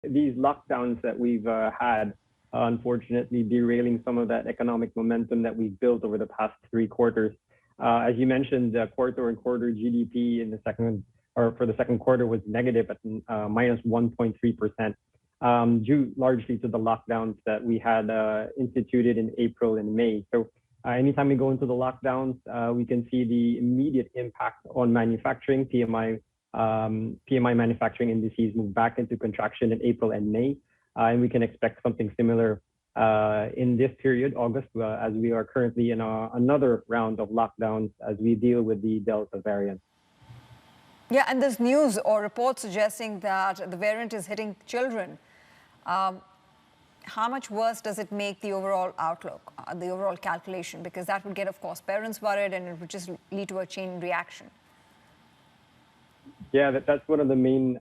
these lockdowns that we've had, unfortunately derailing some of that economic momentum that we've built over the past 3 quarters. As you mentioned, quarter-on-quarter GDP in the second quarter was negative at minus 1.3%, due largely to the lockdowns that we had instituted in April and May. So anytime we go into the lockdowns, we can see the immediate impact on manufacturing. PMI manufacturing indices move back into contraction in April and May, and we can expect something similar in this period, August, as we are currently in another round of lockdowns as we deal with the Delta variant. Yeah, and there's news or reports suggesting that the variant is hitting children. How much worse does it make the overall outlook, the overall calculation? Because that would get, of course, parents worried, and it would just lead to a chain reaction. Yeah, that's one of the main,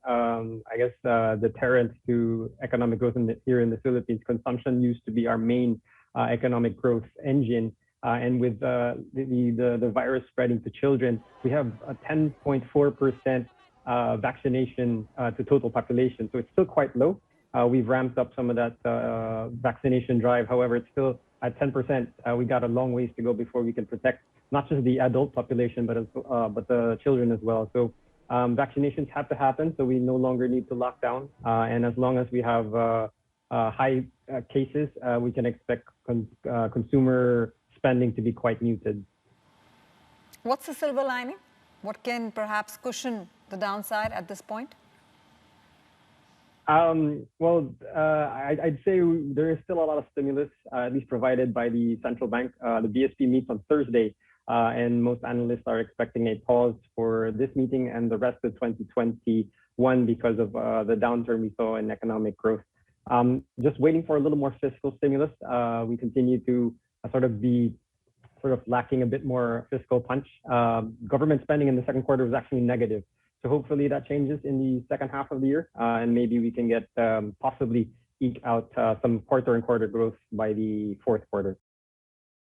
deterrents to economic growth here in the Philippines. Consumption used to be our main economic growth engine. And with the virus spreading to children, we have a 10.4% vaccination to total population. So it's still quite low. We've ramped up some of that vaccination drive. However, it's still at 10%. We got a long ways to go before we can protect not just the adult population, but the children as well. So vaccinations have to happen, so we no longer need to lock down. And as long as we have high cases, we can expect consumer spending to be quite muted. What's the silver lining? What can perhaps cushion the downside at this point? I'd say there is still a lot of stimulus, at least provided by the central bank. The BSP meets on Thursday, and most analysts are expecting a pause for this meeting and the rest of 2021 because of the downturn we saw in economic growth. Just waiting for a little more fiscal stimulus. We continue to be lacking a bit more fiscal punch. Government spending in the second quarter was actually negative. So hopefully that changes in the second half of the year, and maybe we can get possibly eke out some quarter-on-quarter growth by the fourth quarter.